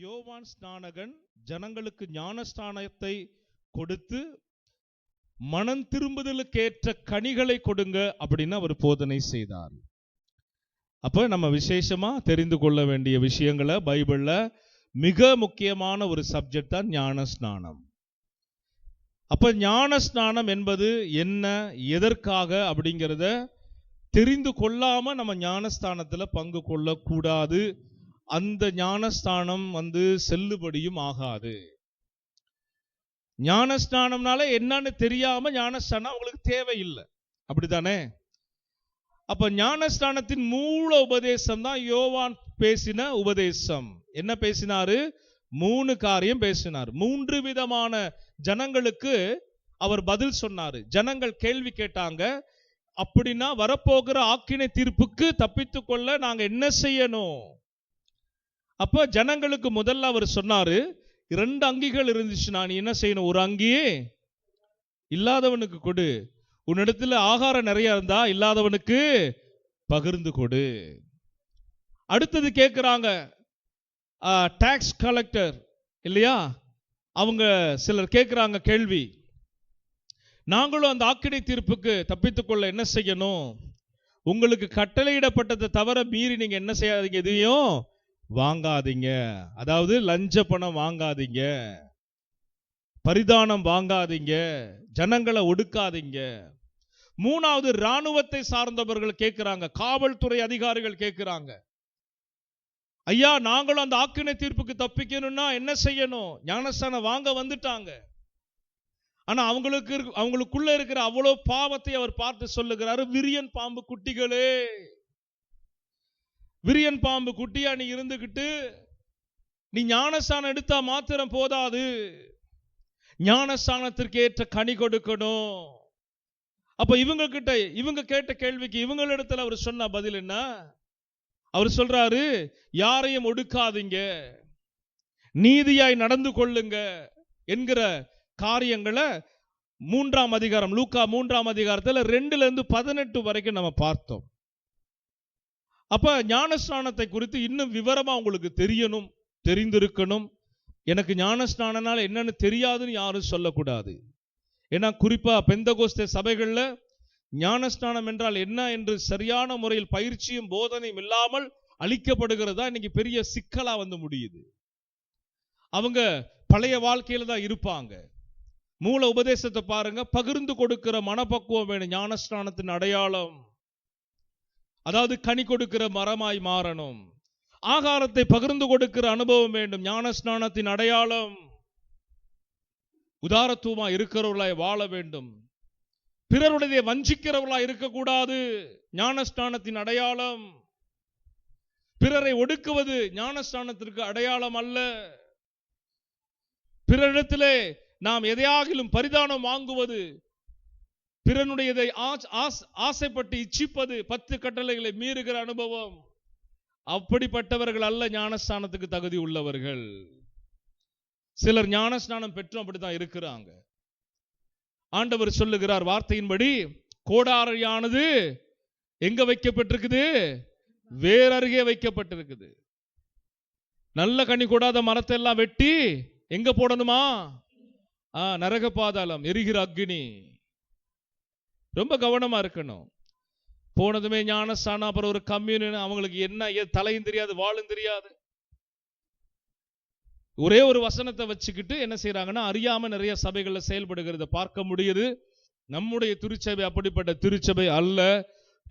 யோவான் ஸ்நானகன் ஜனங்களுக்கு ஞானஸ்நானத்தை கொடுத்து மனம் திரும்புதலுக்கேற்ற கனிகளை கொடுங்க அப்படின்னு அவர் போதனை செய்தார். அப்ப நம்ம விசேஷமா தெரிந்து கொள்ள வேண்டிய விஷயங்களை பைபிள்ல மிக முக்கியமான ஒரு சப்ஜெக்ட் தான் ஞானஸ்நானம். அப்ப ஞானஸ்நானம் என்பது என்ன, எதற்காக அப்படிங்கிறத தெரிந்து கொள்ளாம நம்ம ஞானஸ்தானத்துல பங்கு கொள்ளக்கூடாது. அந்த ஞானஸ்தானம் செல்லுபடியும் ஆகாது. ஞானஸ்நானம்னால என்னன்னு தெரியாம ஞானஸ்தானம் அவங்களுக்கு தேவையில்லை, அப்படித்தானே? அப்ப ஞானஸ்தானத்தின் மூல உபதேசம் தான் யோவான் பேசின உபதேசம். என்ன பேசினாரு? 3 காரியம் பேசினார். 3 விதமான ஜனங்களுக்கு அவர் பதில் சொன்னாரு. ஜனங்கள் கேள்வி கேட்டாங்க, அப்படின்னா வரப்போகிற ஆக்கினை தீர்ப்புக்கு தப்பித்துக் கொள்ள நாங்க என்ன செய்யணும்? அப்ப ஜனங்களுக்கு முதல்ல அவர் சொன்னாரு, 2 அங்கிகள் இருந்துச்சுன்னா நீ என்ன செய்யணும்? ஒரு அங்கியே இல்லாதவனுக்கு கொடு, உன்னிடத்துல ஆகாரம் நிறைய இருந்தா இல்லாதவனுக்கு பகிர்ந்து கொடு. அடுத்தது கேட்கிறாங்க, டாக்ஸ் கலெக்டர் இல்லையா, அவங்க சிலர் கேட்கிறாங்க கேள்வி, நாங்களும் அந்த ஆக்கினை தீர்ப்புக்கு தப்பித்துக்கொள்ள என்ன செய்யணும்? உங்களுக்கு கட்டளையிடப்பட்டதை தவிர மீறி நீங்க என்ன செய்யாதீங்க, எதையும் வாங்காதீங்க. அதாவது லஞ்ச பணம் வாங்காதீங்க, பரிதானம் வாங்காதீங்க, ஜனங்களை ஒடுக்காதீங்க. 3வது இராணுவத்தை சார்ந்தவர்கள் கேட்கிறாங்க, காவல்துறை அதிகாரிகள் கேட்கிறாங்க, ஐயா நாங்களும் அந்த ஆக்கினை தீர்ப்புக்கு தப்பிக்கணும்னா என்ன செய்யணும்? ஞானஸ்தானம் வாங்க வந்துட்டாங்க, ஆனா அவங்களுக்குள்ள இருக்கிற அவ்வளவு பாவத்தை அவர் பார்த்து சொல்லுகிறாரு, விரியன் பாம்பு குட்டிகளே, விரியன் பாம்பு குட்டியா நீ இருந்துகிட்டு நீ ஞானஸ்தானம் எடுத்தா மாத்திரம் போதாது, ஞானஸ்தானத்திற்கு ஏற்ற கனி கொடுக்கணும். அப்ப இவங்க கேட்ட கேள்விக்கு இவங்களிடத்துல அவர் சொன்ன பதில் என்ன? அவர் சொல்றாரு, யாரையும் ஒடுக்காதீங்க, நீதியாய் நடந்து கொள்ளுங்க என்கிற காரியங்களை 3ஆம் அதிகாரம், லூக்கா 3ஆம் அதிகாரத்துல 2-18 வரைக்கும் நம்ம பார்த்தோம். அப்ப ஞானஸ்நானத்தை குறித்து இன்னும் விவரமா உங்களுக்கு தெரியணும், தெரிந்திருக்கணும். எனக்கு ஞானஸ்நானனால என்னன்னு தெரியாதுன்னு யாரும் சொல்லக்கூடாது. ஏன்னா குறிப்பா பெந்தகோஸ்தே சபைகள்ல ஞானஸ்நானம் என்றால் என்ன என்று சரியான முறையில் பயிற்சியும் போதனையும் இல்லாமல் அளிக்கப்படுகிறதா இன்னைக்கு பெரிய சிக்கலா முடியுது. அவங்க பழைய வாழ்க்கையில தான் இருப்பாங்க. மூல உபதேசத்தை பாருங்க, பகிர்ந்து கொடுக்கிற மனப்பக்குவம் வேணும் ஞானஸ்நானத்தின் அடையாளம். அதாவது கனி கொடுக்கிற மரமாய் மாறணும். ஆகாரத்தை பகிர்ந்து கொடுக்கிற அனுபவம் வேண்டும், ஞானஸ்நானத்தின் அடையாளம். உதாரத்துவமா இருக்கிறவர்களாய் வாழ வேண்டும், பிறருடைய வஞ்சிக்கிறவர்களா இருக்கக்கூடாது, ஞானஸ்நானத்தின் அடையாளம். பிறரை ஒடுக்குவது ஞானஸ்நானத்திற்கு அடையாளம் அல்ல. பிறரிடத்திலே நாம் எதையாகிலும் பரிதானம் வாங்குவது, பிறனுடையதை ஆசைப்பட்டு இச்சிப்பது 10 கட்டளைகளை மீறுகிற அனுபவம், அப்படிப்பட்டவர்கள் அல்ல ஞானஸ்நானத்துக்கு தகுதி உள்ளவர்கள். சிலர் ஞானஸ்நானம் பெற்றும் அப்படித்தான் இருக்கிறாங்க. ஆண்டவர் சொல்லுகிறார் வார்த்தையின்படி, கோடாரியானது எங்க வைக்கப்பட்டிருக்குது? வேர் அருகே வைக்கப்பட்டிருக்குது. நல்ல கனி கொடாத மரத்தை எல்லாம் வெட்டி எங்க போடணுமா? நரக பாதாளம், எரிகிற அக்னி. ரொம்ப கவனமா இருக்கணும். போனதுமே ஞானஸ்தானம், அப்புறம் ஒரு கம்யூன், அவங்களுக்கு என்ன தலையும் தெரியாது வாழும் தெரியாது. ஒரே ஒரு வசனத்தை வச்சுக்கிட்டு என்ன செய்யறாங்கன்னா, அறியாம நிறைய சபைகள்ல செயல்படுகிறத பார்க்க முடியுது. நம்முடைய திருச்சபை அப்படிப்பட்ட திருச்சபை அல்ல.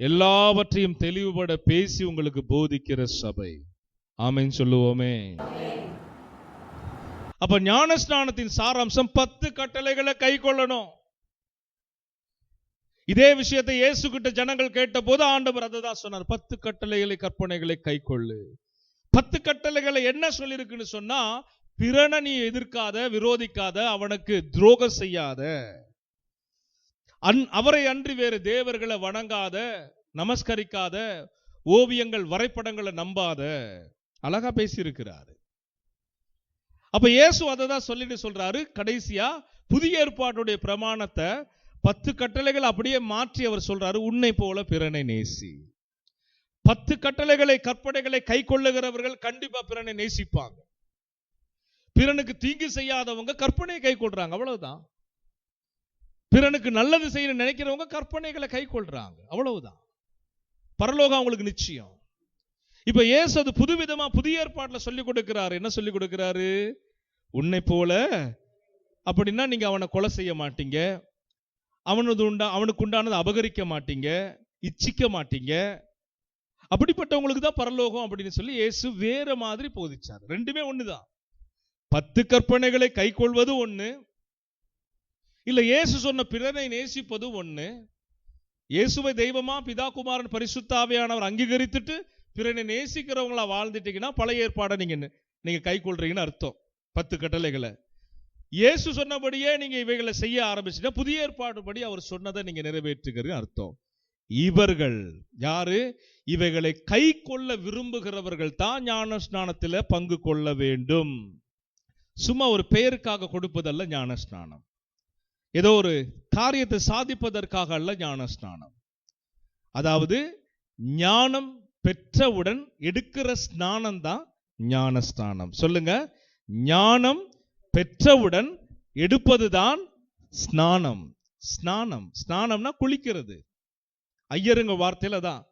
எல்லாவற்றையும் தெளிவுபட பேசி உங்களுக்கு போதிக்கிற சபை. ஆமென் சொல்லுவோமே. அப்ப ஞானஸ்நானத்தின் சாராம்சம் 10 கட்டளைகளை கை கொள்ளணும். இதே விஷயத்தை இயேசு கிட்ட ஜனங்கள் கேட்ட போது ஆண்டவர் அதை தான் சொன்னார், 10 கட்டளைகளை கற்பனைகளை கை கொள்ளு. 10 கட்டளைகளை என்ன சொல்லிருக்குன்னு சொன்னா, பிறனை நீ எதிர்க்காத, விரோதிக்காத, அவனுக்கு துரோகம் செய்யாத, அவரை அன்றி வேறு தேவர்களை வணங்காத, நமஸ்கரிக்காத, ஓவியங்கள் வரைபடங்களை நம்பாத. அழகா பேசி இருக்கிறாரு. அப்ப இயேசு அதை தான் சொல்லிட்டு சொல்றாரு. கடைசியா புதிய ஏற்பாட்டுடைய பிரமாணத்தை 10 கட்டளைகள் அப்படியே மாற்றி அவர் சொல்றாரு, உன்னை போல பிறனை நேசி. 10 கட்டளைகளை கற்பனைகளை கை கொள்ளுகிறவர்கள் கண்டிப்பா பிறனை நேசிப்பாங்க. பிறனுக்கு தீங்கு செய்யாதவங்க கற்பனையை கை கொள்றாங்க, அவ்வளவுதான். பிறனுக்கு நல்லது செய்ய நினைக்கிறவங்க கற்பனைகளை கை கொள்றாங்க, அவ்வளவுதான். பரலோகம் அவங்களுக்கு நிச்சயம். இப்ப இயேசு அது புதுவிதமா புதிய ஏற்பாட்டுல சொல்லிக் கொடுக்கிறாரு. என்ன சொல்லிக் கொடுக்கிறாரு? உன்னை போல, அப்படின்னா நீங்க அவனை கொலை செய்ய மாட்டீங்க, அவனுக்கு உண்டானது அபகரிக்க மாட்டீங்க, இச்சிக்க மாட்டீங்க, அப்படிப்பட்டவங்களுக்கு தான் பரலோகம் அப்படின்னு சொல்லி இயேசு வேற மாதிரி போதிச்சார். ரெண்டுமே ஒண்ணுதான். 10 கற்பனைகளை கை கொள்வது ஒண்ணு, இல்ல இயேசு சொன்ன பிறனை நேசிப்பது ஒண்ணு. இயேசுவை தெய்வமா பிதா குமாரன் பரிசுத்த ஆவியானவர் அங்கீகரித்துட்டு பிறனை நேசிக்கிறவங்களா வாழ்ந்துட்டீங்கன்னா பழைய ஏற்பாடை நீங்க கை கொள்றீங்கன்னு அர்த்தம். 10 கட்டளைகளை இயேசு சொன்னபடியே நீங்க இவைகளை செய்ய ஆரம்பிச்சுட்டா புதிய ஏற்பாடு படி அவர் சொன்னதை நீங்க நிறைவேற்றுகிறது அர்த்தம். இவர்கள் யாரு? இவைகளை கை கொள்ள விரும்புகிறவர்கள் தான் ஞான ஸ்நானத்தில் பங்கு கொள்ள வேண்டும். சும்மா ஒரு பெயருக்காக கொடுப்பதல்ல ஞான ஸ்நானம், ஏதோ ஒரு காரியத்தை சாதிப்பதற்காக அல்ல ஞான ஸ்நானம். அதாவது ஞானம் பெற்றவுடன் எடுக்கிற ஸ்நானம் தான் ஞான ஸ்நானம். சொல்லுங்க, ஞானம் பெற்றவுடன் எடுப்பதுதான் ஸ்நானம். ஸ்நானம், ஸ்நானம்னா குளிக்கிறது. ஐயருங்க வார்த்தையில தான்,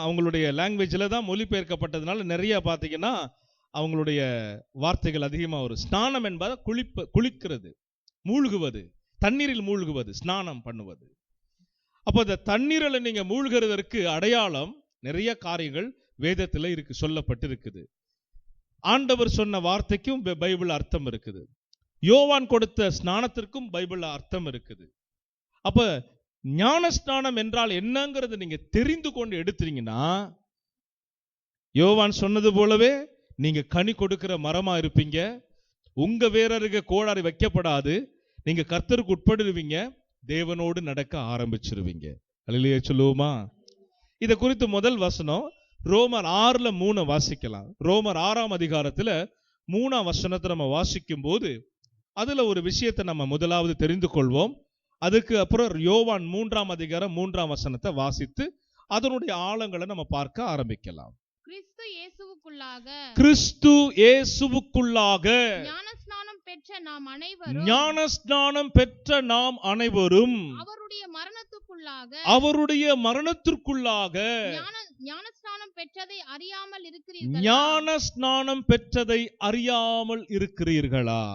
அவங்களுடைய லாங்குவேஜில் தான் மொழிபெயர்க்கப்பட்டதுனால நிறைய பார்த்தீங்கன்னா அவங்களுடைய வார்த்தைகள் அதிகமாக வரும். ஸ்நானம் என்பது குளிக்கிறது, மூழ்குவது, தண்ணீரில் மூழ்குவது, ஸ்நானம் பண்ணுவது. அப்போ இந்த தண்ணீரில் நீங்க மூழ்கிறதற்கு அடையாளம் நிறைய காரியங்கள் வேதத்தில் இருக்கு, சொல்லப்பட்டு இருக்குது. ஆண்டவர் சொன்ன வார்த்தைக்கும் பைபிள் அர்த்தம் இருக்குது. யோவான் கொடுத்த ஸ்நானத்திற்கும் பைபிள் அர்த்தம் இருக்குது. அப்ப ஞான ஸ்நானம் என்றால் என்னங்கிறது நீங்க தெரிந்து கொண்டு எடுத்தீங்கன்னா யோவான் சொன்னது போலவே நீங்க கனி கொடுக்கிற மரமா இருப்பீங்க. உங்க வேறருக கோடாரி வைக்கப்படாது. நீங்க கர்த்தருக்கு உட்படுவீங்க, தேவனோடு நடக்க ஆரம்பிச்சிருவீங்க. அல்லேலூயா சொல்லுவோமா? இதை குறித்து முதல் வசனம் ரோமர் 6:3 வாசிக்கலாம். ரோமர் 6ஆம் அதிகாரத்துல 3ஆம் வசனத்தை நம்ம வாசிக்கும் போது அதுல ஒரு விஷயத்தை நம்ம முதலாவது தெரிந்து கொள்வோம். அதுக்கு அப்புறம் யோவான் 3ஆம் அதிகாரம் 3ஆம் வசனத்தை வாசித்து அதனுடைய ஆழங்களை நம்ம பார்க்க ஆரம்பிக்கலாம். கிறிஸ்து இயேசுவுக்குள்ளாக ஞானஸ்நானம் பெற்ற நாம் அனைவரும் அவருடைய மரணத்திற்குள்ளாக ஞானஸ்நானம் பெற்றதை அறியாமல் இருக்கிறீர்களா?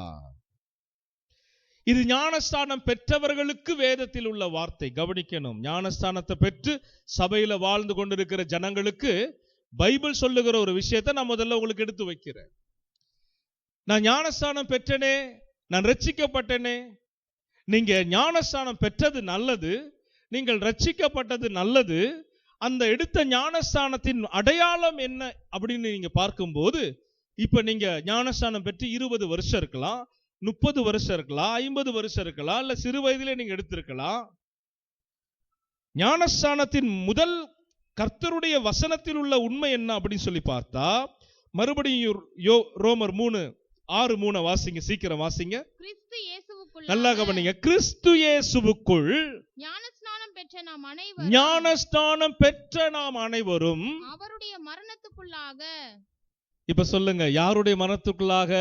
இது ஞானஸ்தானம் பெற்றவர்களுக்கு வேதத்தில் உள்ள வார்த்தை. கவனிக்கணும். ஞானஸ்தானத்தை பெற்று சபையில வாழ்ந்து கொண்டிருக்கிற ஜனங்களுக்கு பைபிள் சொல்லுகிற ஒரு விஷயத்தை நான் முதல்ல உங்களுக்கு எடுத்து வைக்கிறேன். நான் ஞானஸ்தானம் பெற்றனே, நான் ரட்சிக்கப்பட்டனே. நீங்க ஞானஸ்தானம் பெற்றது நல்லது, நீங்கள் ரட்சிக்கப்பட்டது நல்லது. அந்த எடுத்த ஞானஸ்தானத்தின் அடையாளம் என்ன அப்படின்னு நீங்க பார்க்கும்போது, இப்ப நீங்க ஞானஸ்தானம் பெற்று 20 வருஷம் இருக்கலாம், 30 வருஷம் இருக்கலாம், 50 வருஷம் இருக்கலாம், இல்ல சிறு வயதிலே நீங்க எடுத்திருக்கலாம். ஞானஸ்தானத்தின் முதல் கர்த்தருடைய வசனத்தில் உள்ள உண்மை என்ன அப்படின்னு சொல்லி பார்த்தா, மறுபடியும் ரோமர் 3:6 வாசிங்க, சீக்கிரம் வாசிங்க, நல்லா கவனிங்க. கிறிஸ்து இயேசுவுக்குள் ஞானஸ்நானம் பெற்ற நாம் அனைவரும் அவருடைய மரணத்துக்குள்ளாக. இப்ப சொல்லுங்க, யாருடைய மரணத்துக்குள்ளாக?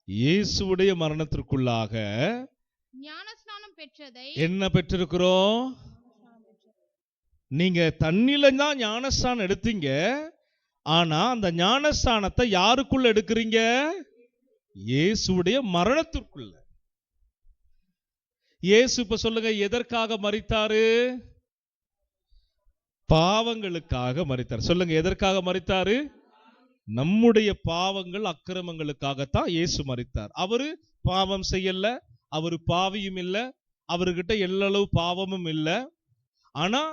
இயேசுவுடைய மரணத்திற்குள்ளாக ஞானஸ்நானம் பெற்றதை என்ன பெற்றிருக்கிறோம்? நீங்க தண்ணில தான் ஞானஸ்தானம் எடுத்தீங்க, ஆனா அந்த ஞானஸ்தானத்தை யாருக்குள்ள எடுக்கிறீங்க? இயேசுவுடைய மரணத்திற்குள்ள. இயேசு இப்ப சொல்லுங்க, எதற்காக மரித்தாரு? பாவங்களுக்காக மரித்தார். சொல்லுங்க, எதற்காக மரித்தாரு? நம்முடைய பாவங்கள் அக்கிரமங்களுக்காகத்தான் இயேசு மரித்தார். அவரு பாவம் செய்யல, அவரு பாவியும் இல்ல, அவர்கிட்ட எல்லளவு பாவமும் இல்ல. ஆனா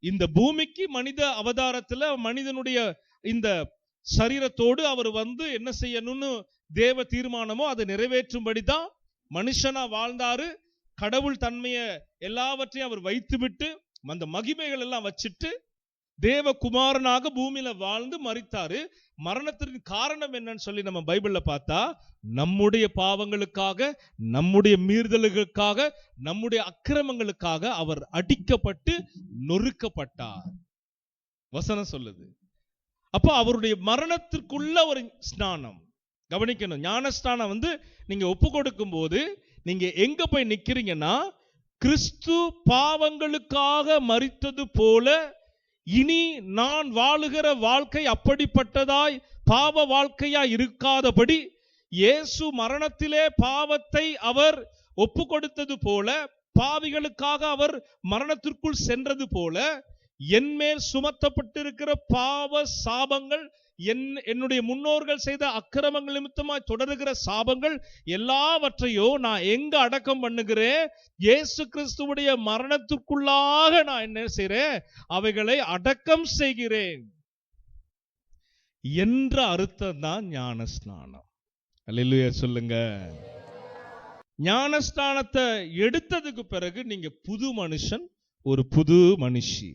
இந்த பூமிக்கு மனித அவதாரத்துல மனிதனுடைய இந்த சரீரத்தோடு அவர் வந்து என்ன செய்யணும்னு தேவ தீர்மானமோ அதை நிறைவேற்றும்படிதான் மனுஷனா வாழ்ந்தாரு. கடவுள் தன்மைய எல்லாவற்றையும் அவர் வைத்துவிட்டு அந்த மகிமைகள் எல்லாம் வச்சுட்டு தேவகுமாரனாக பூமியில வாழ்ந்து மரித்தாரு. மரணத்திற்கு காரணம் என்னன்னு சொல்லி நம்ம பைபிள்ல பார்த்தா, நம்முடைய பாவங்களுக்காக, நம்முடைய மீறுதல்களுக்காக, நம்முடைய அக்கிரமங்களுக்காக அவர் அடிக்கப்பட்டு நொறுக்கப்பட்டார். வசனம் சொல்லுது. அப்போ அவருடைய மரணத்திற்குள்ள ஒரு ஸ்நானம். கவனிக்கணும். ஞானஸ்நானம் நீங்க ஒப்பு கொடுக்கும் போது நீங்க எங்க போய் நிக்கிறீங்கன்னா, கிறிஸ்து பாவங்களுக்காக மரித்தது போல இனி நான் வாழுகிற வாழ்க்கை அப்படிப்பட்டதாய் பாவ வாழ்க்கையா இருக்காதபடி, இயேசு மரணத்திலே பாவத்தை அவர் ஒப்பு கொடுத்தது போல, பாவிகளுக்காக அவர் மரணத்திற்குள் சென்றது போல, என்மேல் சுமத்தப்பட்டிருக்கிற பாவ சாபங்கள், என்னுடைய முன்னோர்கள் செய்த அக்கிரமங்கள் நிமித்தமாய் தொடருகிற சாபங்கள் எல்லாவற்றையும் நான் எங்க அடக்கம் பண்ணுகிறேன்? இயேசு கிறிஸ்துவுடைய மரணத்திற்குள்ளாக நான் என்ன செய்றேன்? அவைகளை அடக்கம் செய்கிறேன் என்ற அர்த்தம் தான் ஞானஸ்நானம். அல்லேலூயா சொல்லுங்க. ஞானஸ்நானத்தை எடுத்ததுக்கு பிறகு நீங்க புது மனுஷன், ஒரு புது மனுஷி.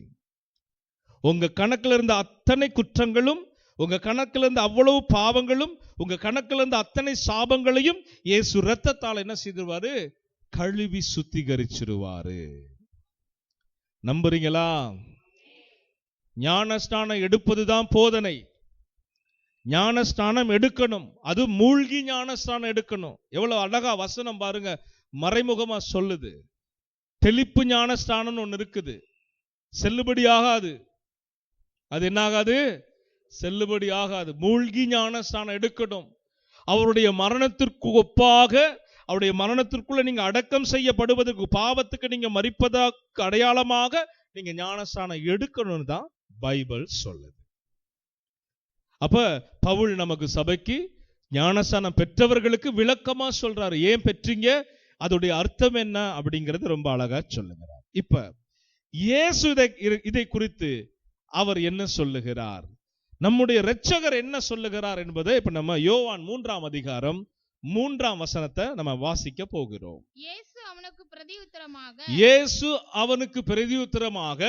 உங்க கணக்குல இருந்த அத்தனை குற்றங்களும், உங்க கணக்குல இருந்த அவ்வளவு பாவங்களும், உங்க கணக்குல இருந்த அத்தனை சாபங்களையும் இயேசு இரத்தத்தால் என்ன செய்திருவாரு? கழுவி சுத்திகரிச்சிருவாரு. நம்புறீங்களா? ஞானஸ்நானம் எடுப்பதுதான் போதனை. ஞானஸ்நானம் எடுக்கணும், அது மூழ்கி ஞானஸ்நானம் எடுக்கணும். எவ்வளவு அழகா வசனம் பாருங்க, மறைமுகமா சொல்லுது. தெளிப்பு ஞானஸ்நானம் ஒன்று இருக்குது, செல்லுபடி ஆகாது. அது என்ன ஆகாது? செல்லுபடி ஆகாது. மூழ்கி ஞானஸ்நானம் எடுக்கணும். அவருடைய மரணத்திற்கு ஒப்பாக, அவருடைய மரணத்திற்குள்ள நீங்க அடக்கம் செய்யப்படுவதற்கு, பாவத்துக்கு நீங்க மரிப்பதற்கு அடையாளமாக நீங்க ஞானஸ்நானம் எடுக்கணும்னு தான் பைபிள் சொல்லுது. அப்ப பவுல் நமக்கு சபைக்கு ஞானஸ்நானம் பெற்றவர்களுக்கு விளக்கமா சொல்றாரு. ஏன் பெற்றீங்க, அதோடைய அர்த்தம் என்ன அப்படிங்கிறது ரொம்ப அழகா சொல்லுகிறார். இப்ப இயேசு இதை குறித்து அவர் என்ன சொல்லுகிறார், நம்முடைய இரட்சகர் என்ன சொல்லுகிறார் என்பதை இப்ப நம்ம யோவான் 3ஆம் அதிகாரம் 3ஆம் வசனத்தை நம்ம வாசிக்க போகிறோம். இயேசு அவனுக்கு பிரதியுத்தரமாக,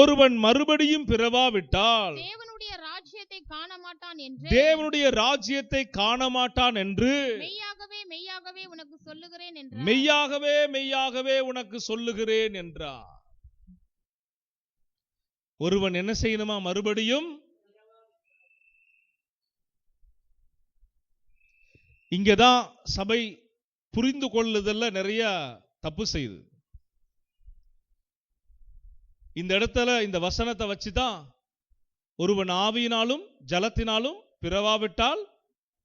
ஒருவன் மறுபடியும் பிறவாவிட்டால் தேவனுடைய ராஜ்யத்தை காண மாட்டான் என்று மெய்யாகவே உனக்கு சொல்லுகிறேன் என்றார். மெய்யாகவே உனக்கு சொல்லுகிறேன் என்றார். ஒருவன் என்ன செய்யணுமா? மறுபடியும். இங்கதான் சபை புரிந்து கொள்ளுதல்ல நிறைய தப்பு செய்யுது. இந்த இடத்துல இந்த வசனத்தை வச்சுதான் ஒருவன் ஆவியினாலும் ஜலத்தினாலும் பிறவாவிட்டால்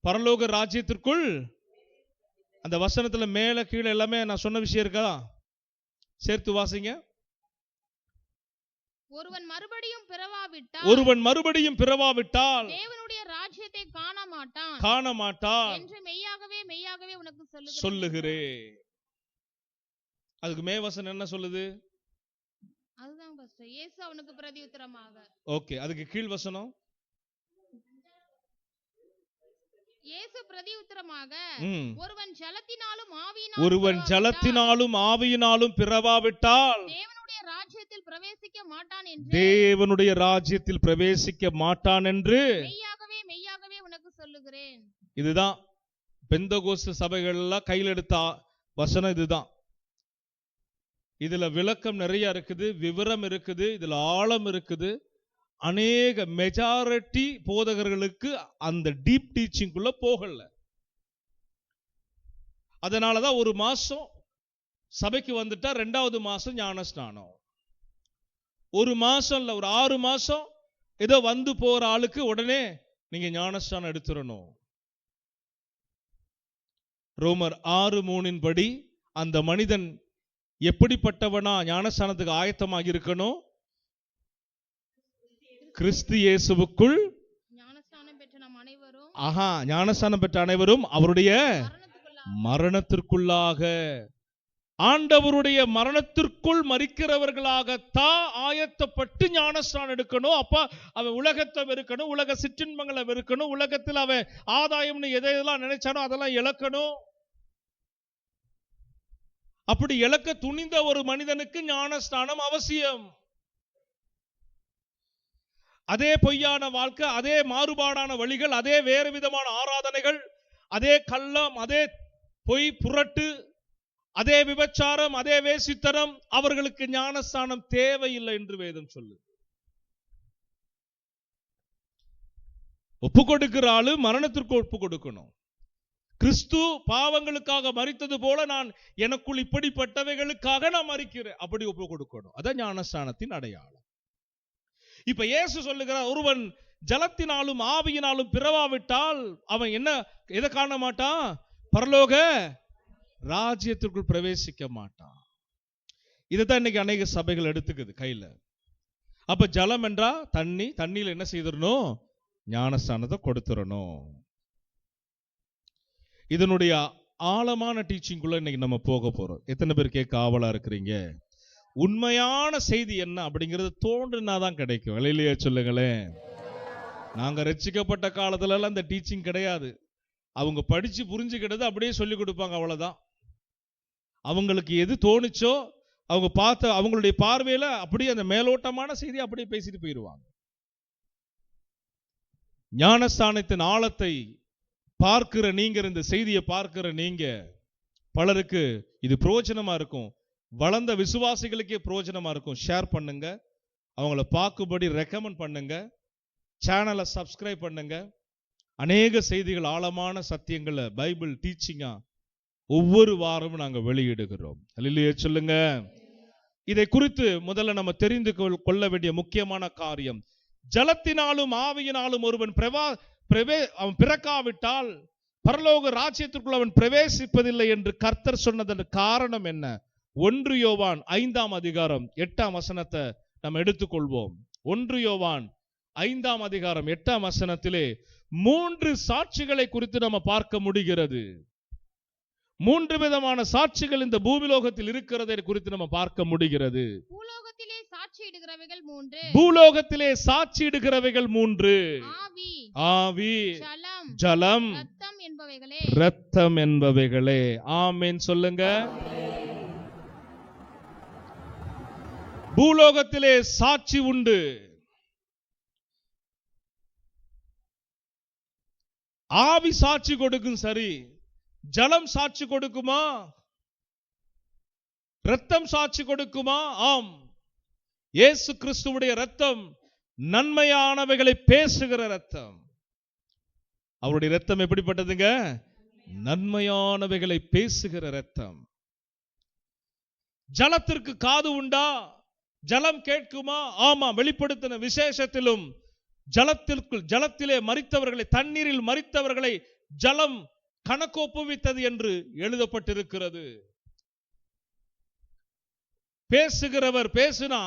பரலோக ராஜ்யத்திற்குள், அந்த வசனத்துல மேல கீழே எல்லாமே நான் சொன்ன விஷயம் இருக்கா? சேர்த்து வாசிங்க. ஒருவன் மறுபடியும் பிறவாவிட்டால் தேவனுடைய ராஜ்யத்தை காண மாட்டான் என்று மெய்யாகவே உனக்கு சொல்லுகிறேன். அதுக்கு மே வசனம் என்ன சொல்லுது? அதுதான் பாஸ்டர், இயேசு அவனுக்கு பிரதியுத்தரமாக. ஓகே, அதுக்கு கீழ் வசனம் இயேசு பிரதியுத்தரமாக, ஒருவன் ஜலத்தினாலும் ஆவியினாலும் பிறவாவிட்டால் தேவனுடைய ராஜ்யத்தில் பிரவேசிக்க மாட்டான் என்று மெய்யாகவே உனக்கு சொல்லுகிறேன். இதுதான் பெந்தகோஸ்து சபைகள்லாம் கையில் எடுத்த வசனம். இதுதான். இதுல விளக்கம் நிறைய இருக்குது, விவரம் இருக்குது, இதுல ஆழம் இருக்குது. அநேக மெஜாரிட்டி போதகர்களுக்கு அந்த டீப் டீச்சிங்குள்ள போகல. அதனாலதான் ஒரு மாசம் சபைக்கு வந்துட்டா 2வது மாசம் ஞானஸ்நானம், ஒரு மாசம் இல்ல ஒரு 6 மாசம் ஏதோ வந்து போற ஆளுக்கு உடனே நீங்க ஞானஸ்நானம் எடுத்துடணும். ரோமர் 6:3 படி அந்த மனிதன் எப்படிப்பட்டவனா ஞானஸ்நானத்துக்கு ஆயத்தமாக இருக்கணும்? கிறிஸ்து இயேசுவுக்குள் ஞானஸ்நானம் பெற்ற அனைவரும் அவருடைய மரணத்திற்குள்ளாக, ஆண்டவருடைய மரணத்திற்குள் மரிக்கிறவர்களாகத்தான் ஆயத்தப்பட்டு ஞானஸ்நானம் எடுக்கணும். அப்ப அவன் உலகத்தை வெறுக்கணும், உலக சிற்றின்பங்களை வெறுக்கணும், உலகத்தில் அவன் ஆதாயம்னு எதையெல்லாம் நினைச்சானோ அதெல்லாம் இழக்கணும். அப்படி இழக்க துணிந்த ஒரு மனிதனுக்கு ஞானஸ்நானம் அவசியம். அதே பொய்யான வாழ்க்கை, அதே மாறுபாடான வழிகள், அதே வேறு விதமான ஆராதனைகள், அதே கள்ளம், அதே பொய் புரட்டு, அதே விபச்சாரம், அதே வேசித்தனம், அவர்களுக்கு ஞானஸ்நானம் தேவையில்லை என்று வேதம் சொல்லு. ஒப்பு கொடுக்கிற ஆளு மரணத்திற்கு ஒப்பு கொடுக்கணும். கிறிஸ்து பாவங்களுக்காக மரித்தது போல நான் எனக்குள் இப்படிப்பட்டவைகளுக்காக நான் மரிக்கிறேன், அப்படி ஒப்பு கொடுக்கணும். அதான் ஞானஸ்நானத்தின் அடையாளம். இப்ப இயேசு சொல்லுகிறார், ஒருவன் ஜலத்தினாலும் ஆவியினாலும் பிறவாவிட்டால் அவன் என்ன எதை காண மாட்டான்? பரலோக ராஜ்யத்திற்குள் பிரவேசிக்க மாட்டான். இதுதான் இன்னைக்கு அநேக சபைகள் எடுத்துக்குது கையில. அப்ப ஜலம் என்றா தண்ணி, தண்ணியில் என்ன செய்திடணும்? ஞானஸ்நானத்தை கொடுத்துடணும். இதனுடைய ஆழமான டீச்சிங்குள்ள இன்னைக்கு நம்ம போக போறோம். எத்தனை பேர் கேட்க ஆவலா இருக்கிறீங்க? உண்மையான செய்தி என்ன அப்படிங்கிறது தோன்றுனாதான் கிடைக்கும். வெளியிலேயே சொல்லுங்களேன். நாங்க ரட்சிக்கப்பட்ட காலத்துல எல்லாம் அந்த டீச்சிங் கிடையாது. அவங்க படிச்சு புரிஞ்சுக்கிட்டது அப்படியே சொல்லி கொடுப்பாங்க, அவ்வளவுதான். அவங்களுக்கு எது தோணுச்சோ அவங்க பார்த்த அவங்களுடைய பார்வையில அப்படியே அந்த மேலோட்டமான செய்தி அப்படியே பேசிட்டு போயிடுவாங்க. ஞானஸ்தானத்தின் ஆழத்தை பார்க்கிற நீங்க, இந்த செய்தியை பார்க்கிற நீங்க, பலருக்கு இது பிரயோஜனமா இருக்கும். வளர்ந்த விசுவாசிகளுக்கே பிரயோஜனமா இருக்கும். ஷேர் பண்ணுங்க, அவங்கள பார்க்கும்படி ரெக்கமெண்ட் பண்ணுங்க, சேனலை சப்ஸ்கிரைப் பண்ணுங்க. அநேக செய்திகள், ஆழமான சத்தியங்களை, பைபிள் டீச்சிங்கா ஒவ்வொரு வாரமும் நாங்கள் வெளியிடுகிறோம். அல்லேலூயா சொல்லுங்க. இதை குறித்து முதல்ல நம்ம தெரிந்து கொள்ள வேண்டிய முக்கியமான காரியம், ஜலத்தினாலும் ஆவியினாலும் ஒருவன் அவன் பிறக்காவிட்டால் பரலோக ராஜ்யத்திற்குள் அவன் பிரவேசிப்பதில்லை என்று கர்த்தர் சொன்னதன் காரணம் என்ன? 1 யோவான் 5ஆம் அதிகாரம் 8ஆம் வசனத்தை நம்ம எடுத்துக்கொள்வோம். 1 யோவான் 5ஆம் அதிகாரம் 8ஆம் வசனத்திலே 3 சாட்சிகளை குறித்து நம்ம பார்க்க முடிகிறது. 3 விதமான சாட்சிகள் இந்த பூமிலோகத்தில் இருக்கிறதை குறித்து நம்ம பார்க்க முடிகிறது. பூலோகத்திலே சாட்சியிடுகிறவைகள் 3. பூலோகத்திலே சாட்சியிடுகிறவைகள் 3. ஆவி, ஜலம், இரத்தம் என்பவைகளே. ஆமென் சொல்லுங்க. பூலோகத்திலே சாட்சி உண்டு. ஆவி சாட்சி கொடுக்கும், சரி. ஜலம் சாட்சி கொடுக்குமா? இரத்தம் சாட்சி கொடுக்குமா? ஆம். இயேசு கிறிஸ்துவுடைய இரத்தம் நன்மையானவைகளை பேசுகிற இரத்தம். அவருடைய இரத்தம் எப்படிப்பட்டதுங்க? நன்மையானவைகளை பேசுகிற இரத்தம். ஜலத்திற்கு காது உண்டா? ஜலம் கேட்குமா? ஆமா. வெளிப்படுத்தின விசேஷத்திலும் ஜலத்திலே மரித்தவர்களை, தண்ணீரில் மரித்தவர்களை ஜலம் கணக்கு ஒப்புவித்தது என்று எழுதப்பட்டிருக்கிறது. பேசுகிறவர் பேசுனா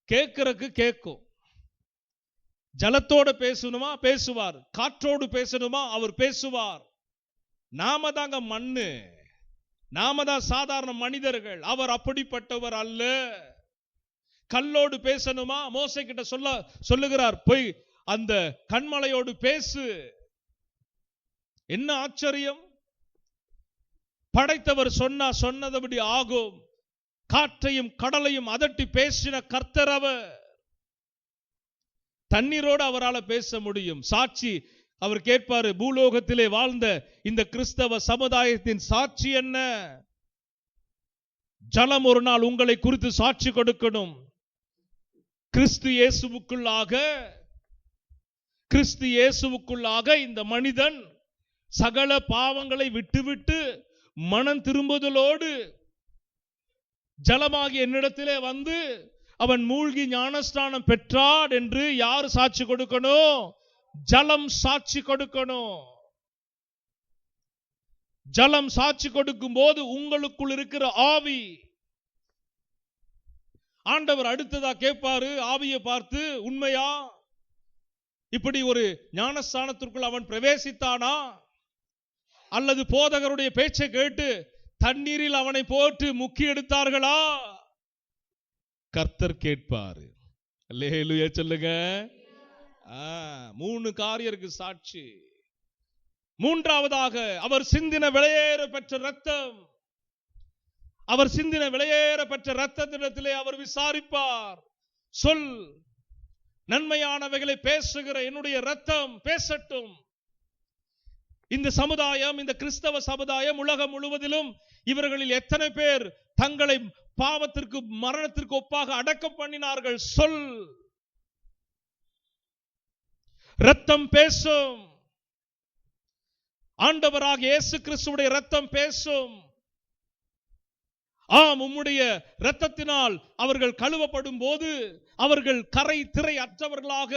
கேட்கிறதுக்கு கேட்கும். ஜலத்தோடு பேசணுமா? பேசுவார். காற்றோடு பேசணுமா? அவர் பேசுவார். நாம தாங்க மண்ணு, நாம தான் சாதாரண மனிதர்கள். அவர் அப்படிப்பட்டவர் அல்ல. கல்லோடு பேசணுமா? மோசே கிட்ட சொல்லுகிறார், போய் அந்த கண்மலையோடு பேசு. என்ன ஆச்சரியம்! படைத்தவர் சொன்னதபடி ஆகும். காற்றையும் கடலையும் அதட்டி பேசின கர்த்தர் அவர். தண்ணீரோடு அவரால் பேச முடியும். சாட்சி அவர் கேட்பாரு, பூலோகத்திலே வாழ்ந்த இந்த கிறிஸ்தவ சமுதாயத்தின் சாட்சி என்ன? ஜலம் ஒரு நாள் உங்களை குறித்து சாட்சி கொடுக்கணும். கிறிஸ்து இயேசுவுக்குள்ளாக இந்த மனிதன் சகல பாவங்களை விட்டுவிட்டு மனம் திரும்புதலோடு ஜலமாகிய என்னிடத்திலே வந்து அவன் மூழ்கி ஞானஸ்நானம் பெற்றான் என்று யார் சாட்சி கொடுக்கணும்? ஜலம் சாட்சி கொடுக்கணும். ஜலம் சாட்சி கொடுக்கும் போது உங்களுக்குள் இருக்கிற ஆவி, ஆண்டவர் அடுத்ததா கேட்பாரு ஆவியை பார்த்து, உண்மையா இப்படி ஒரு ஞானஸ்தானத்திற்குள் அவன் பிரவேசித்தானா? அல்லது போதகருடைய பேச்சை கேட்டு தண்ணீரில் அவனை போட்டு முக்கி எடுத்தார்களா? கர்த்தர் கேட்பாரு. அல்லேலூயா சொல்லுங்க. 3 காரியருக்கு சாட்சி. மூன்றாவதாக, அவர் சிந்தின விலையேற பெற்ற இரத்தம். அவர் சிந்தின விலையேற பெற்ற இரத்தத்திடத்திலே அவர் விசாரிப்பார். சொல், நன்மையானவைகளை பேசுகிற என்னுடைய இரத்தம் பேசட்டும். இந்த சமுதாயம், இந்த கிறிஸ்தவ சமுதாயம் உலகம் முழுவதிலும் இவர்களில் எத்தனை பேர் தங்களை பாவத்திற்கு, மரணத்திற்கு ஒப்பாக அடக்கம் பண்ணினார்கள்? சொல். இரத்தம் பேசும். ஆண்டவராக இயேசு கிறிஸ்துவுடைய இரத்தம் பேசும். ஆம், உம்முடைய இரத்தத்தினால் அவர்கள் கழுவப்படும் போது அவர்கள் கரை திரை அற்றவர்களாக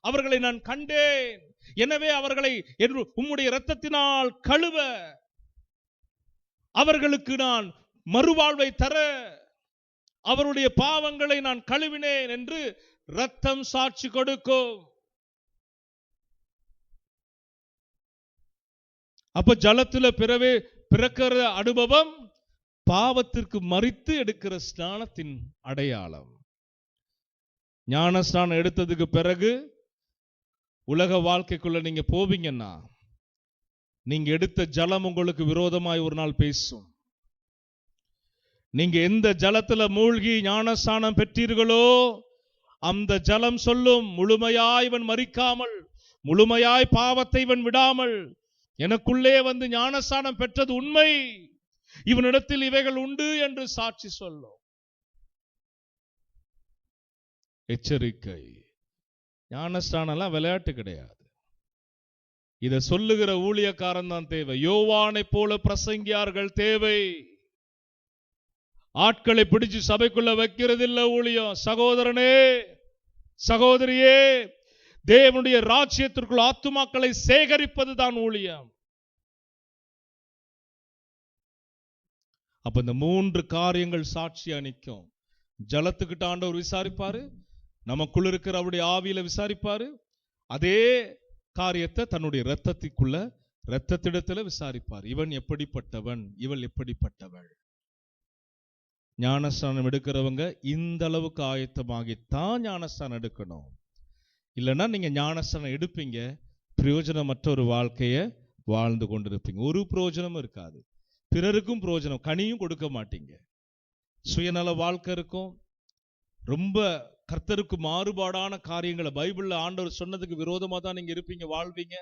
அவர்களை நான் கண்டேன். எனவே அவர்களை உம்முடைய இரத்தத்தினால் கழுவ, அவர்களுக்கு நான் மறுவாழ்வை தர, அவருடைய பாவங்களை நான் கழுவினேன் என்று இரத்தம் சாட்சி கொடுக்கும். அப்ப ஜலத்துல பிறக்கிற அனுபவம் பாவத்திற்கு மறித்து எடுக்கிற ஸ்நானத்தின் அடையாளம். ஞான ஸ்நானம் எடுத்ததுக்கு பிறகு உலக வாழ்க்கைக்குள்ள நீங்க போவீங்கன்னா நீங்க எடுத்த ஜலம் உங்களுக்கு விரோதமாய் ஒரு நாள் பேசும். நீங்க எந்த ஜலத்துல மூழ்கி ஞானஸ்நானம் பெற்றீர்களோ அந்த ஜலம் சொல்லும், முழுமையாய் இவன் மறிக்காமல், முழுமையாய் பாவத்தை இவன் விடாமல் எனக்குள்ளே வந்து ஞானஸ்நானம் பெற்றது உண்மை, இவனிடத்தில் இவைகள் உண்டு என்று சாட்சி சொல்லும். எச்சரிக்கை. ஞானஸ்நானம் விளையாட்டு கிடையாது. இதை சொல்லுகிற ஊழியக்காரன் தான் தேவை. யோவானை போல பிரசங்கியார்கள் தேவை. ஆட்களை பிடிச்சு சபைக்குள்ள வைக்கிறது இல்ல ஊழியம். சகோதரனே, சகோதரியே, தேவனுடைய ராஜ்யத்திற்குள் ஆத்துமாக்களை சேகரிப்பது தான் ஊழியம். அப்ப இந்த 3 காரியங்கள் சாட்சியா நிற்கும். ஜலத்துக்கிட்ட ஆண்டவர் விசாரிப்பாரு, நமக்குள்ள இருக்கிற அவருடைய ஆவியில விசாரிப்பாரு. அதே காரியத்தை தன்னுடைய இரத்தத்திடத்துல விசாரிப்பார். இவன் எப்படிப்பட்டவன், இவள் எப்படிப்பட்டவள். ஞானஸ்நானம் எடுக்கிறவங்க இந்த அளவுக்கு ஆயத்தமாகித்தான் ஞானஸ்நானம் எடுக்கணும். இல்லைன்னா நீங்க ஞானஸ்நானம் எடுப்பீங்க, பிரயோஜனமற்ற ஒரு வாழ்க்கைய வாழ்ந்து கொண்டிருப்பீங்க. ஒரு பிரயோஜனமும் இருக்காது. பிறருக்கும் பிரயோஜனம், கனியும் கொடுக்க மாட்டீங்க. சுயநல வாழ்க்கை இருக்கும். ரொம்ப கர்த்தருக்கு மாறுபாடான காரியங்களை பைபிள்ல ஆண்டவர் சொன்னதுக்கு விரோதமா தான் நீங்க இருப்பீங்க, வாழ்வீங்க.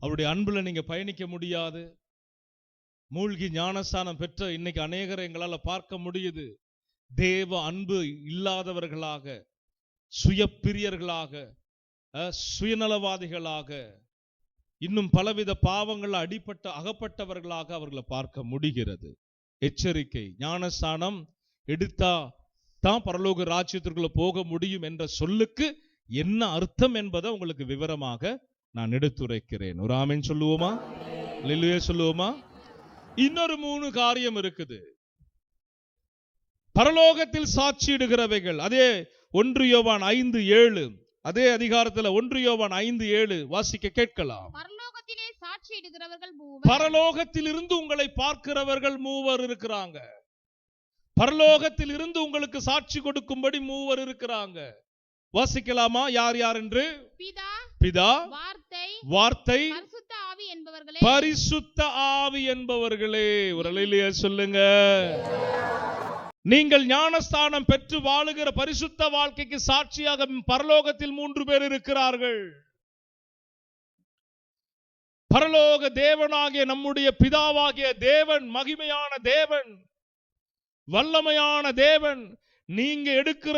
அவருடைய அன்புல நீங்க பயணிக்க முடியாது. மூழ்கி ஞானஸ்நானம் பெற்ற இன்னைக்கு அநேகரை எங்களால பார்க்க முடியுது. தேவ அன்பு இல்லாதவர்களாக, சுயப்பிரியர்களாக, சுயநலவாதிகளாக, இன்னும் பலவித பாவங்கள் அகப்பட்டவர்களாக அவர்களை பார்க்க முடிகிறது. எச்சரிக்கை. ஞானஸ்நானம் எடுத்தா தான் பரலோக ராஜ்யத்திற்குள்ள போக முடியும் என்ற சொல்லுக்கு என்ன அர்த்தம் என்பதை உங்களுக்கு விவரமாக நான் எடுத்துரைக்கிறேன். ஒரு ஆமென் சொல்லுவோமா? அல்லேலூயா சொல்லுவோமா? இன்னொரு 3 காரியம் இருக்குது. பரலோகத்தில் சாட்சியிடுகிறவைகள். அதே 1 யோவான் 5:7, அதே அதிகாரத்துல 1 யோவான் 5:7 வாசிக்க கேட்கலாம். பரலோகத்திலே சாட்சியிடுகிறவர்கள் 3. பரலோகத்தில் இருந்து உங்களை பார்க்கிறவர்கள் 3 இருக்கிறாங்க. பரலோகத்தில் இருந்து உங்களுக்கு சாட்சி கொடுக்கும்படி 3 இருக்கிறாங்க. வாசிக்கலாமா? யார் யார் என்று? பிதா, வார்த்தை, பரிசுத்த ஆவி என்பவர்களே. பரிசுத்த ஆவி என்பவர்களே. ஒரு அல்லேலூயா சொல்லுங்க. நீங்கள் ஞானஸ்தானம் பெற்று வாழுகிற பரிசுத்த வாழ்க்கைக்கு சாட்சியாக பரலோகத்தில் 3 பேர் இருக்கிறார்கள். பரலோக தேவனாகிய நம்முடைய பிதாவாகிய தேவன், மகிமையான தேவன், வல்லமையான தேவன், நீங்க எடுக்கிற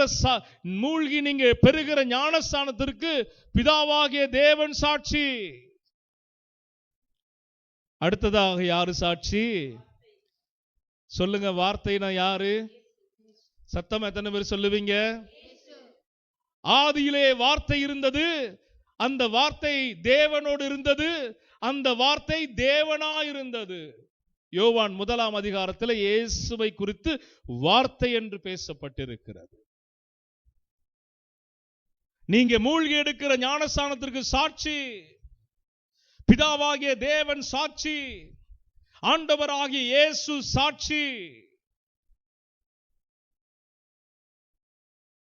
மூழ்கி நீங்க பெறுகிற ஞானஸ்தானத்திற்கு பிதாவாகிய தேவன் சாட்சி. அடுத்ததாக யாரு சாட்சி? சொல்லுங்க. வார்த்தைனா யாரு? சத்தம் எத்தனை பேர் சொல்லுவீங்க? ஆதியிலே வார்த்தை இருந்தது, அந்த வார்த்தை தேவனோடு இருந்தது, அந்த வார்த்தை தேவனாயிருந்தது. யோவான் 1 அதிகாரத்தில் இயேசுவை குறித்து வார்த்தை என்று பேசப்பட்டிருக்கிறது. நீங்க மூழ்கி எடுக்கிற ஞானஸ்தானத்திற்கு சாட்சி பிதாவாகிய தேவன் சாட்சி, ஆண்டவராகிய இயேசு சாட்சி.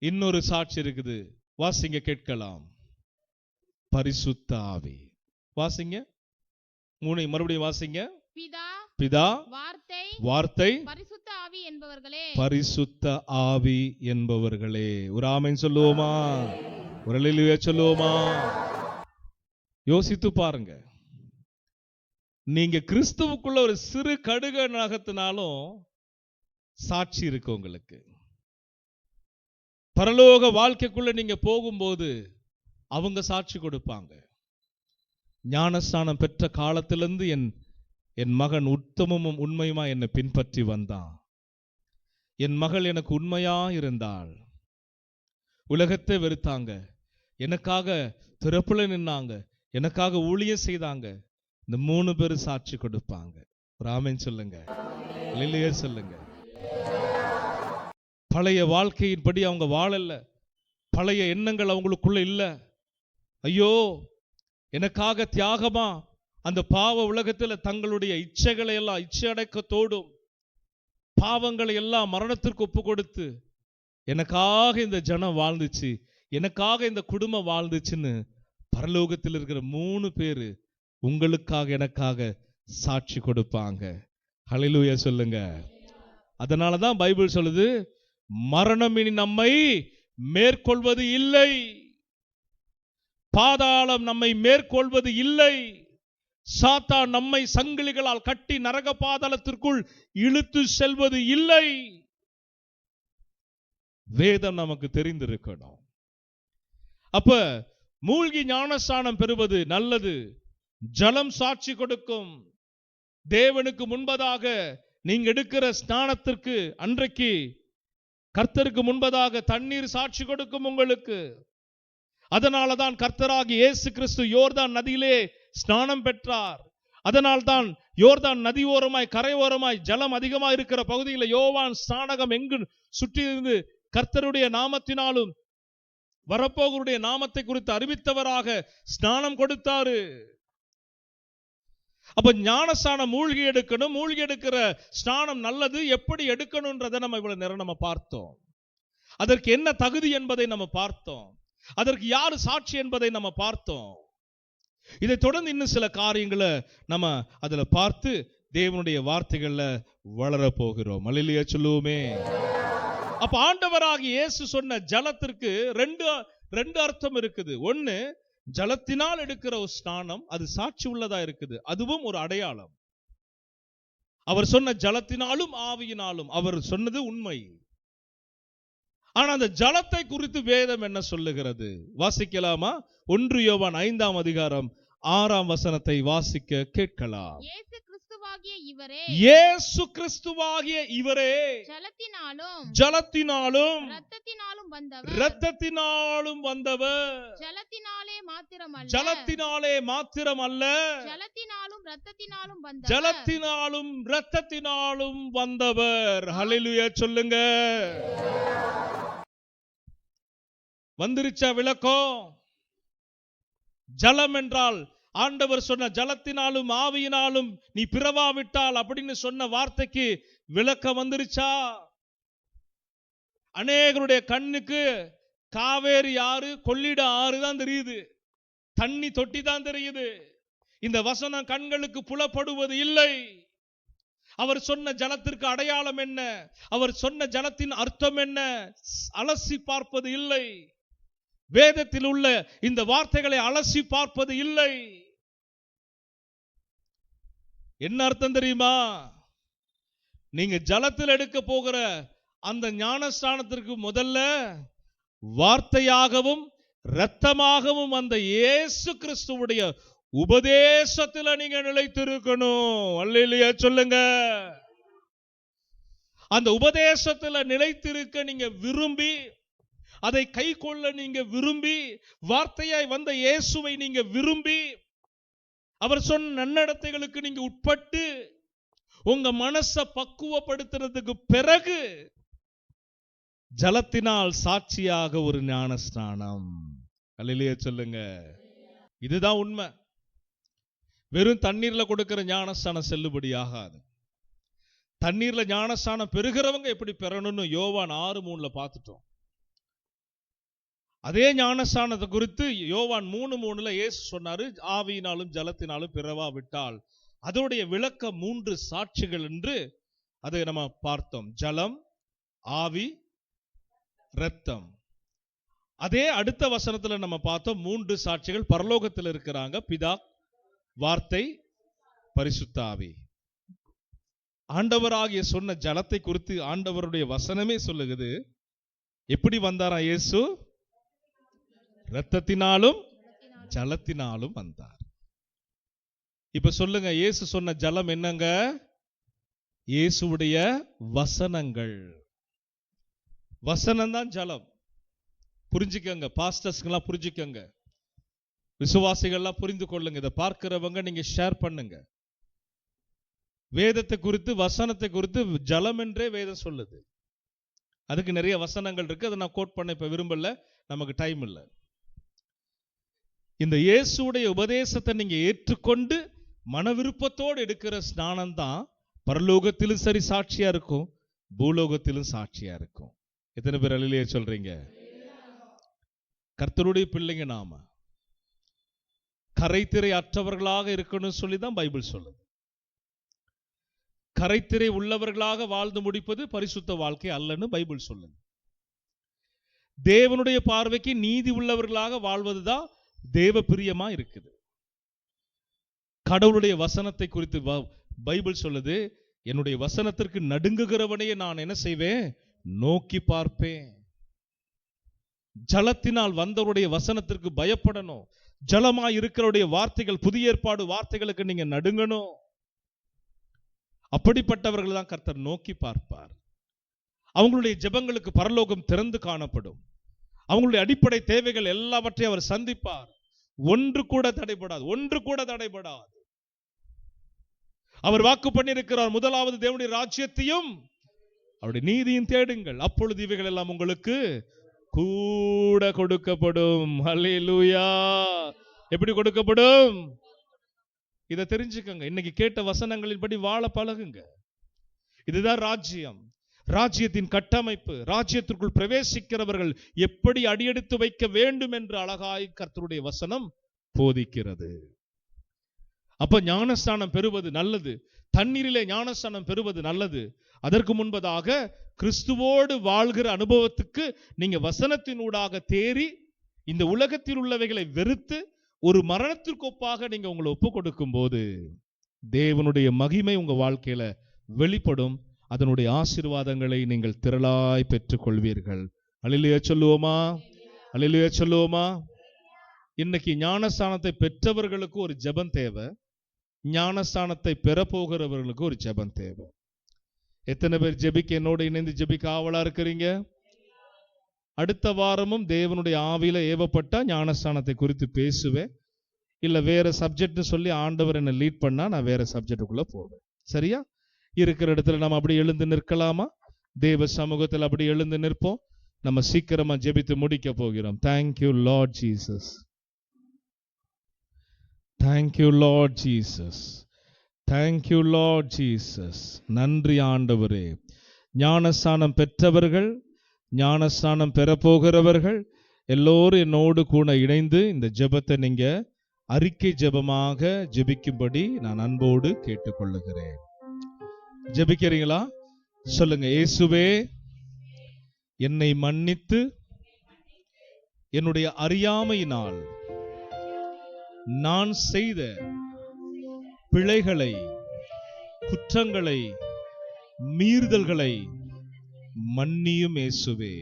இன்னொரு சாட்சி இருக்குது, வாசிங்க கேட்கலாம். பரிசுத்த ஆவி. வாசிங்க, மறுபடியும் வாசிங்க. பிதா, வார்த்தை, பரிசுத்த ஆவி என்பவர்களே. பரிசுத்த ஆவி என்பவர்களே. ஒரு ஆமென் சொல்லுவோமா? ஒரு அல்லேலூயா சொல்லுவோமா? யோசித்து பாருங்க. நீங்க கிறிஸ்துவுக்குள்ள ஒரு சிறு கடுகு நகத்தினாலும் சாட்சி இருக்கு உங்களுக்கு. பரலோக வாழ்க்கைக்குள்ள நீங்க போகும்போது அவங்க சாட்சி கொடுப்பாங்க. ஞானஸ்நானம் பெற்ற காலத்திலிருந்து என் மகன் உத்தமமும் உண்மையுமா என்னை பின்பற்றி வந்தான். என் மகள் எனக்கு உண்மையா இருந்தாள். உலகத்தை வெறுத்தாங்க, எனக்காக திறப்புல நின்னாங்க, எனக்காக ஊழியம் செய்தாங்க. இந்த 3 பேரும் சாட்சி கொடுப்பாங்க. ஒரு ஆமென் சொல்லுங்க, இல்லையே சொல்லுங்க. பழைய வாழ்க்கையின்படி அவங்க வாழல, பழைய எண்ணங்கள் அவங்களுக்குள்ள இல்ல. ஐயோ, எனக்காக தியாகமா அந்த பாவ உலகத்தில் தங்களுடைய இச்சைகளை எல்லாம், இச்சை அடக்கத்தோடும் பாவங்களை எல்லாம் மரணத்திற்கு ஒப்பு கொடுத்து, எனக்காக இந்த ஜனம் வாழ்ந்துச்சு, எனக்காக இந்த குடும்பம் வாழ்ந்துச்சுன்னு பரலோகத்தில் இருக்கிற 3 பேரு உங்களுக்காக எனக்காக சாட்சி கொடுப்பாங்க. ஹல்லேலூயா சொல்லுங்க. அதனாலதான் பைபிள் சொல்லுது, மரணம் இனி நம்மை மேற்கொள்வது இல்லை, பாதாளம் நம்மை மேற்கொள்வது இல்லை, சாத்தான் நம்மை சங்கிலிகளால் கட்டி நரக பாதாளத்திற்குள் இழுத்து செல்வது இல்லை. வேதம் நமக்கு தெரிந்திருக்கணும். அப்ப மூழ்கி ஞானஸ்நானம் பெறுவது நல்லது. ஜலம் சாட்சி கொடுக்கும். தேவனுக்கு முன்பதாக நீங்க எடுக்கிற ஸ்நானத்திற்கு அன்றைக்கு கர்த்தருக்கு முன்பதாக தண்ணீர் சாட்சி கொடுக்கும் உங்களுக்கு. அதனாலதான் கர்த்தராகி இயேசு கிறிஸ்து யோர்தான் நதியிலே ஸ்நானம் பெற்றார். அதனால்தான் யோர்தான் நதி ஓரமாய் கரையோரமாய் ஜலம் அதிகமாக இருக்கிற பகுதியில் யோவான் ஸ்நானகம் எங்கு சுற்றி இருந்து கர்த்தருடைய நாமத்தினாலும் வரப்போகருடைய நாமத்தை குறித்து அறிவித்தவராக ஸ்நானம் கொடுத்தாரு. அப்ப ஞானஸ்நானம் மூழ்கி எடுக்கணும். மூழ்கி எடுக்கிற ஸ்நானம் நல்லது. எப்படி எடுக்கணும்ன்றதை நம்ம இவ்வளவு நேரம் நம்ம பார்த்தோம். அதற்கு என்ன தகுதி என்பதை நம்ம பார்த்தோம். அதற்கு யாரு சாட்சி என்பதை நம்ம பார்த்தோம். இதை தொடர்ந்து இன்னும் சில காரியங்களை நம்ம அதுல பார்த்து தேவனுடைய வார்த்தைகள்ல வளர போகிறோம். அல்லேலூயா சொல்லுவோமே. அப்ப ஆண்டவராகிய இயேசு சொன்ன ஜலத்திற்கு ரெண்டு அர்த்தம் இருக்குது. ஒன்னு, ஜலத்தினால் எடுக்கிற ஒரு ஸ்நானம், அது சாட்சி உள்ளதா இருக்குது, அதுவும் ஒரு அடையாளம். அவர் சொன்ன ஜலத்தினாலும் ஆவியினாலும் அவர் சொன்னது உண்மை. ஆனா அந்த ஜலத்தை குறித்து வேதம் என்ன சொல்லுகிறது வாசிக்கலாமா? 1 யோவான் 5ஆம் அதிகாரம் 6ஆம் வசனத்தை வாசிக்க கேட்கலாம். இயேசு கிறிஸ்துவாகிய இவரே, இயேசு கிறிஸ்துவாகிய இவரே ஜலத்தினாலும் இரத்தத்தினாலும் வந்தவர், ஜலத்தினாலே மாத்திரமல்ல ஜலத்தினாலும் இரத்தத்தினாலும் வந்தவர். ஹல்லேலூயா சொல்லுங்க. வந்துருச்சா விளக்கம்? ஜலம் என்றால் ஆண்டவர் சொன்ன ஜலத்தினாலும் ஆவியினாலும் நீ பிறவாவிட்டால் அப்படின்னு சொன்ன வார்த்தைக்கு விளக்கம் வந்துருச்சா? அநேகருடைய கண்ணுக்கு காவேரி ஆறு, கொள்ளிட ஆறு தான் தெரியுது, தண்ணி தொட்டி தான் தெரியுது. இந்த வசனம் கண்களுக்கு புலப்படுவது இல்லை. அவர் சொன்ன ஜலத்திற்கு அடையாளம் என்ன, அவர் சொன்ன ஜலத்தின் அர்த்தம் என்ன, அலசி பார்ப்பது இல்லை. வேதத்தில் உள்ள இந்த வார்த்தைகளை அலசி பார்ப்பது இல்லை. என்ன அர்த்தம் தெரியுமா? நீங்க ஜலத்தில் எடுக்க போகிற அந்த ஞானஸ்நானத்திற்கு முதல்ல வார்த்தையாகவும் இரத்தமாகவும் அந்த இயேசு கிறிஸ்துவுடைய உபதேசத்துல நீங்க நிலைத்திருக்கணும். அல்லேலூயா சொல்லுங்க. அந்த உபதேசத்துல நிலைத்திருக்க நீங்க விரும்பி, அதை கை கொள்ள நீங்க விரும்பி, வார்த்தையாய் வந்த இயேசுவை நீங்க விரும்பி, அவர் சொன்ன நன்னடத்தைகளுக்கு நீங்க உட்பட்டு உங்க மனசை பக்குவப்படுத்துறதுக்கு பிறகு ஜலத்தினால் சாட்சியாக ஒரு ஞானஸ்நானம். அல்லேலூயா சொல்லுங்க. இதுதான் உண்மை. வெறும் தண்ணீர்ல கொடுக்கிற ஞானஸ்நானம் செல்லுபடி ஆகாது. தண்ணீர்ல ஞானஸ்நானம் பெறுகிறவங்க எப்படி பெறணும்னு யோவான் 6:3 பார்த்துட்டோம். அதே ஞானஸ்நானத்தை குறித்து யோவான் 3:3 இயேசு சொன்னாரு, ஆவியினாலும் ஜலத்தினாலும் பிறவாவிட்டால். அதோடைய விளக்கம் 3 சாட்சிகள் என்று அதை நம்ம பார்த்தோம். ஜலம், ஆவி, இரத்தம். அதே அடுத்த வசனத்துல நம்ம பார்த்தோம் 3 சாட்சிகள் பரலோகத்தில் இருக்கிறாங்க. பிதா, வார்த்தை, பரிசுத்த ஆவி. ஆண்டவராகிய சொன்ன ஜலத்தை குறித்து ஆண்டவருடைய வசனமே சொல்லுகிறது. எப்படி வந்தாரா இயேசு? இரத்தத்தினாலும் ஜலத்தினாலும் வந்தார். இப்ப சொல்லுங்க, இயேசு சொன்ன ஜலம் என்னங்க? இயேசுவுடைய வசனங்கள். வசனம் தான் ஜலம். புரிஞ்சுக்கங்க, பாஸ்டர்ஸ்க்கெல்லாம் புரிஞ்சுக்கங்க, விசுவாசிகள்லாம் புரிந்து கொள்ளுங்க. இதை பார்க்கிறவங்க நீங்க ஷேர் பண்ணுங்க. வேதத்தை குறித்து, வசனத்தை குறித்து ஜலம் என்றே வேதம் சொல்லுது. அதுக்கு நிறைய வசனங்கள் இருக்கு, அதை நான் கோட் பண்ண இப்ப விரும்பல, நமக்கு டைம் இல்லை. இந்த இயேசுடைய உபதேசத்தை நீங்க ஏற்றுக்கொண்டு மன விருப்பத்தோடு எடுக்கிற ஸ்நானம் தான் பரலோகத்திலும் சரி சாட்சியா இருக்கும், பூலோகத்திலும் சாட்சியா இருக்கும். எத்தனை பேர் அல்லேலூயா சொல்றீங்க? கர்த்தருடைய பிள்ளைங்க நாம கரைத்திரை அற்றவர்களாக இருக்கணும்னு சொல்லி தான் பைபிள் சொல்லுது. கரைத்திரை உள்ளவர்களாக வாழ்ந்து முடிப்பது பரிசுத்த வாழ்க்கை அல்லன்னு பைபிள் சொல்லுது. தேவனுடைய பார்வைக்கு நீதி உள்ளவர்களாக வாழ்வதுதான் தேவ பிரியமா இருக்குது. கடவுளுடைய வசனத்தை குறித்து பைபிள் சொல்லுது, என்னுடைய வசனத்திற்கு நடுங்குகிறவனையே நான் என்ன செய்வேன்? நோக்கி பார்ப்பேன். ஜலத்தினால் வந்தவருடைய வசனத்திற்கு பயப்படணும். ஜலமாய் இருக்கிறவருடைய வார்த்தைகள், புதிய ஏற்பாடு வார்த்தைகளுக்கு நீங்க நடுங்கணும். அப்படிப்பட்டவர்கள் தான் கர்த்தர் நோக்கி பார்ப்பார். அவங்களுடைய ஜெபங்களுக்கு பரலோகம் திறந்து காணப்படும். அவங்களுடைய அடிப்படை தேவைகள் எல்லாவற்றையும் அவர் சந்திப்பார். ஒன்று கூட தடைபடாது, ஒன்று கூட தடைபடாது. அவர் வாக்கு பண்ணியிருக்கிறார், முதலாவது தேவனுடைய ராஜ்யத்தையும் அவருடைய நீதியும் தேடுங்கள், அப்பொழுது இவைகள் எல்லாம் உங்களுக்கு கூட கொடுக்கப்படும். ஹல்லேலூயா. எப்படி கொடுக்கப்படும்? இதை தெரிஞ்சுக்கங்க. இன்னைக்கு கேட்ட வசனங்களின்படி வாழ பழகுங்க. இதுதான் ராஜ்யம், ராஜ்யத்தின் கட்டமைப்பு. ராஜ்யத்திற்குள் பிரவேசிக்கிறவர்கள் எப்படி அடியெடுத்து வைக்க வேண்டும் என்று அழகாய் கர்த்தருடைய வசனம் போதிக்கிறது. அப்ப ஞானஸ்நானம் பெறுவது நல்லது, தண்ணீரிலே ஞானஸ்நானம் பெறுவது நல்லது. அதற்கு முன்பதாக கிறிஸ்துவோடு வாழ்கிற அனுபவத்துக்கு நீங்க வசனத்தினூடாக தேறி இந்த உலகத்தில் உள்ளவைகளை வெறுத்து ஒரு மரணத்திற்கு ஒப்பாக நீங்க உங்களை ஒப்பு கொடுக்கும் போது தேவனுடைய மகிமை உங்க வாழ்க்கையில வெளிப்படும். அதனுடைய ஆசீர்வாதங்களை நீங்கள் திரளாய் பெற்றுக் கொள்வீர்கள். அல்லேலூயா சொல்லுவோமா? அல்லேலூயா சொல்லுவோமா? இன்னைக்கு ஞானஸ்தானத்தை பெற்றவர்களுக்கு ஒரு ஜெபம் தேவை, ஞானஸ்தானத்தை பெற போகிறவர்களுக்கு ஒரு ஜெபம் தேவை. எத்தனை பேர் ஜெபிக்க என்னோடு இணைந்து ஜெபிக்க ஆவலா இருக்கிறீங்க? அடுத்த வாரமும் தேவனுடைய ஆவியில ஏவப்பட்டா ஞானஸ்தானத்தை குறித்து பேசுவேன். இல்ல வேற சப்ஜெக்ட்னு சொல்லி ஆண்டவர் என்ன லீட் பண்ணா நான் வேற சப்ஜெக்டுக்குள்ள போவேன். சரியா? இருக்கிற இடத்துல நம்ம அப்படி எழுந்து நிற்கலாமா? தேவ சமூகத்தில் அப்படி எழுந்து நிற்போம். நம்ம சீக்கிரமா ஜெபித்து முடிக்க போகிறோம். Thank you Lord Jesus, thank you Lord Jesus, thank you Lord Jesus. நன்றி ஆண்டவரே. ஞானஸ்தானம் பெற்றவர்கள், ஞானஸ்தானம் பெறப்போகிறவர்கள் எல்லோரும் என்னோடு கூட இணைந்து இந்த ஜெபத்தை நீங்க அறிக்கை ஜெபமாக ஜெபிக்கும்படி நான் அன்போடு கேட்டுக்கொள்ளுகிறேன். ஜெபிக்கிறீங்களா? சொல்லுங்க. இயேசுவே, என்னை மன்னித்து என்னுடைய அறியாமையினால் நான் செய்த பிழைகளை, குற்றங்களை, மீறுதல்களை மன்னியும் இயேசுவே.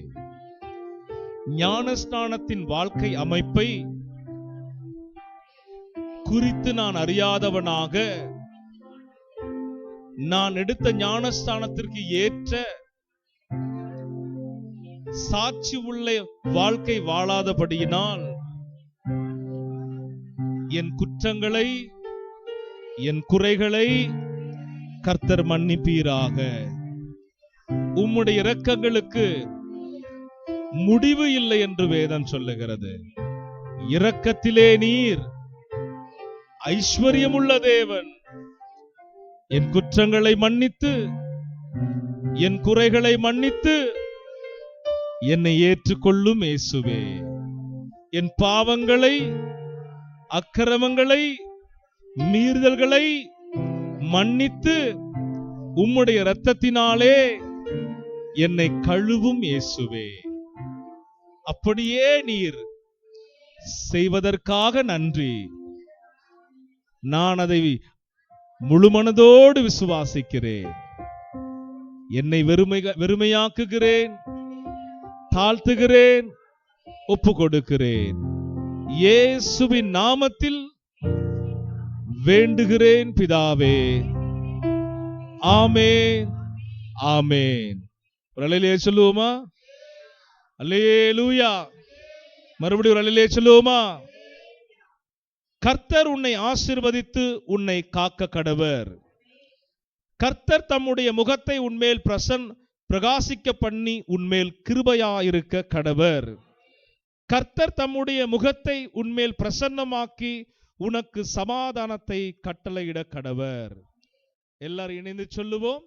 ஞானஸ்நானத்தின் வாழ்க்கை அமைப்பை குறித்து நான் அறியாதவனாக நான் எடுத்த ஞானஸ்தானத்திற்கு ஏற்ற சாட்சி உள்ள வாழ்க்கை வாழாதபடியினால் என் குற்றங்களை, என் குறைகளை கர்த்தர் மன்னிப்பீராக. உம்முடைய இரக்கங்களுக்கு முடிவு இல்லை என்று வேதம் சொல்லுகிறது. இரக்கத்திலே நீர் ஐஸ்வர்யமுள்ள தேவன். என் குற்றங்களை மன்னித்து, என் குறைகளை மன்னித்து என்னை ஏற்றுக்கொள்ளும் இயேசுவே. என் பாவங்களை, அக்கிரமங்களை, மீறுதல்களை மன்னித்து உம்முடைய இரத்தத்தினாலே என்னை கழுவும் இயேசுவே. அப்படியே நீர் செய்வதற்காக நன்றி. நான் அதை முழுமனதோடு விசுவாசிக்கிறேன். என்னை வெறுமையாக்குகிறேன், தாழ்த்துகிறேன். ஒப்பு கொடுக்கிறேன். இயேசுவின் நாமத்தில் வேண்டுகிறேன் பிதாவே. ஆமென், ஆமென். ஒரு அல்லேலூயா சொல்லுவோமா? அல்லேலூயா. மறுபடியும் ஒரு அல்லேலூயா சொல்லுவோமா? கர்த்தர் உன்னை ஆசீர்வதித்து உன்னை காக்க கடவர். கர்த்தர் தம்முடைய முகத்தை உன்மேல் பிரகாசிக்க பண்ணி உன்மேல் கிருபையாயிருக்க கடவர். கர்த்தர் தம்முடைய முகத்தை உன்மேல் பிரசன்னமாக்கி உனக்கு சமாதானத்தை கட்டளையிட கடவர். எல்லாரும் இணைந்து சொல்லுவோம்.